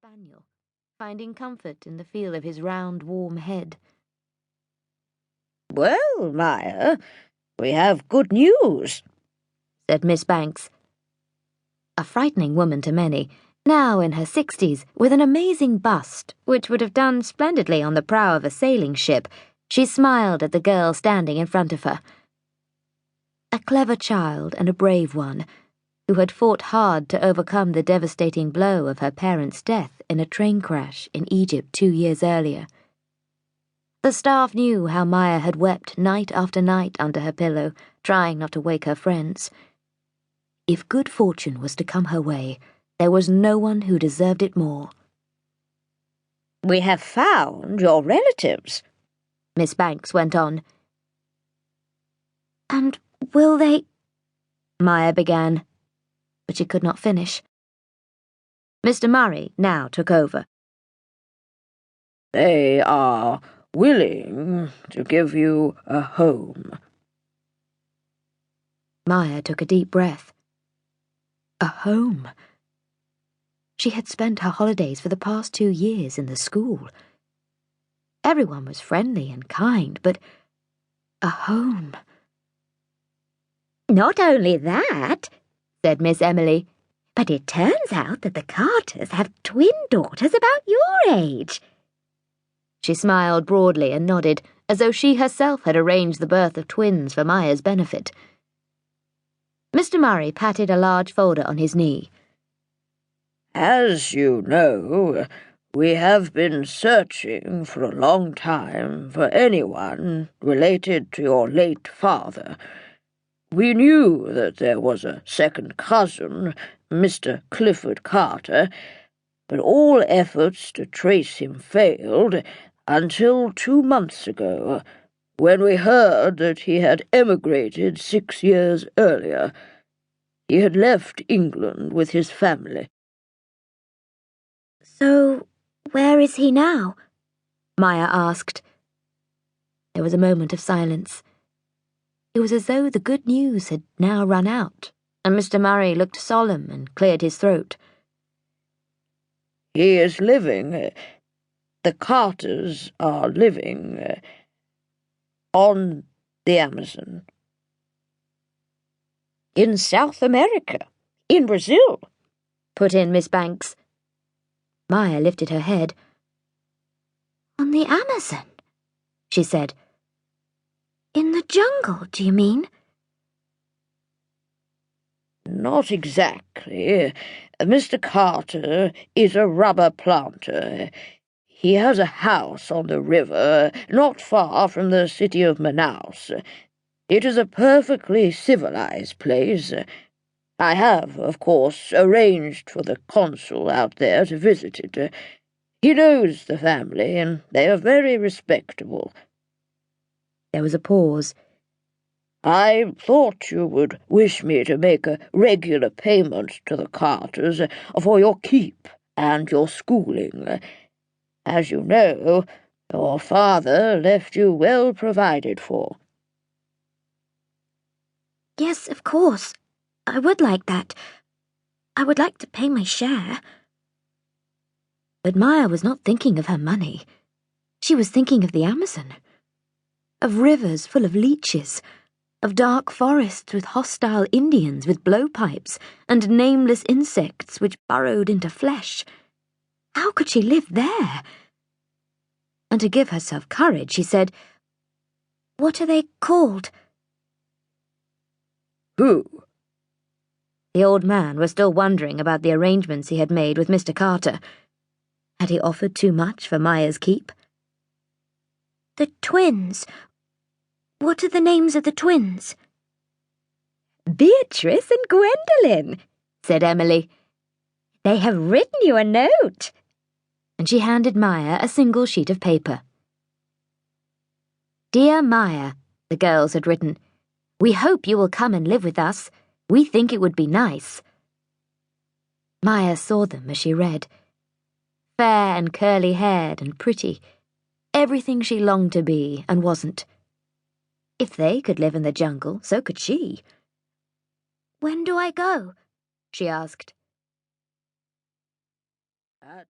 spaniel, finding comfort in the feel of his round, warm head. "Well, Maya, we have good news," said Miss Banks. A frightening woman to many, now in her 60s, with an amazing bust, which would have done splendidly on the prow of a sailing ship, she smiled at the girl standing in front of her. A clever child and a brave one, who had fought hard to overcome the devastating blow of her parents' death in a train crash in Egypt 2 years earlier. The staff knew how Maya had wept night after night under her pillow, trying not to wake her friends. If good fortune was to come her way, there was no one who deserved it more. "We have found your relatives," Miss Banks went on. "And will they—" Maya began, but she could not finish. Mr. Murray now took over. "They are willing to give you a home." Maya took a deep breath. A home. She had spent her holidays for the past 2 years in the school. Everyone was friendly and kind, but a home. "Not only that," said Miss Emily, "but it turns out that the Carters have twin daughters about your age." She smiled broadly and nodded, as though she herself had arranged the birth of twins for Maya's benefit. Mr. Murray patted a large folder on his knee. "As you know, we have been searching for a long time for anyone related to your late father. We knew that there was a second cousin, Mr. Clifford Carter, but all efforts to trace him failed until 2 months ago, when we heard that he had emigrated 6 years earlier. He had left England with his family." "So, where is he now?" Maya asked. There was a moment of silence. It was as though the good news had now run out, and Mr. Murray looked solemn and cleared his throat. "He is living, the Carters are living, on the Amazon." "In South America, in Brazil," put in Miss Banks. Maya lifted her head. "On the Amazon," she said. "In the jungle, do you mean?" "Not exactly. Mr. Carter is a rubber planter. He has a house on the river, not far from the city of Manaus. It is a perfectly civilized place. I have, of course, arranged for the consul out there to visit it. He knows the family, and they are very respectable." There was a pause. "I thought you would wish me to make a regular payment to the Carters for your keep and your schooling. As you know, your father left you well provided for." "Yes, of course. I would like that. I would like to pay my share." But Maya was not thinking of her money. She was thinking of the Amazon, of rivers full of leeches, of dark forests with hostile Indians with blowpipes and nameless insects which burrowed into flesh. How could she live there? And to give herself courage, she said, "What are they called?" "Who?" The old man was still wondering about the arrangements he had made with Mr. Carter. Had he offered too much for Maya's keep? "The twins. What are the names of the twins?" "Beatrice and Gwendolen," said Emily. "They have written you a note." And she handed Maya a single sheet of paper. "Dear Maya," the girls had written, "we hope you will come and live with us. We think it would be nice." Maya saw them as she read. Fair and curly-haired and pretty. Everything she longed to be and wasn't. If they could live in the jungle, so could she. "When do I go?" she asked. "At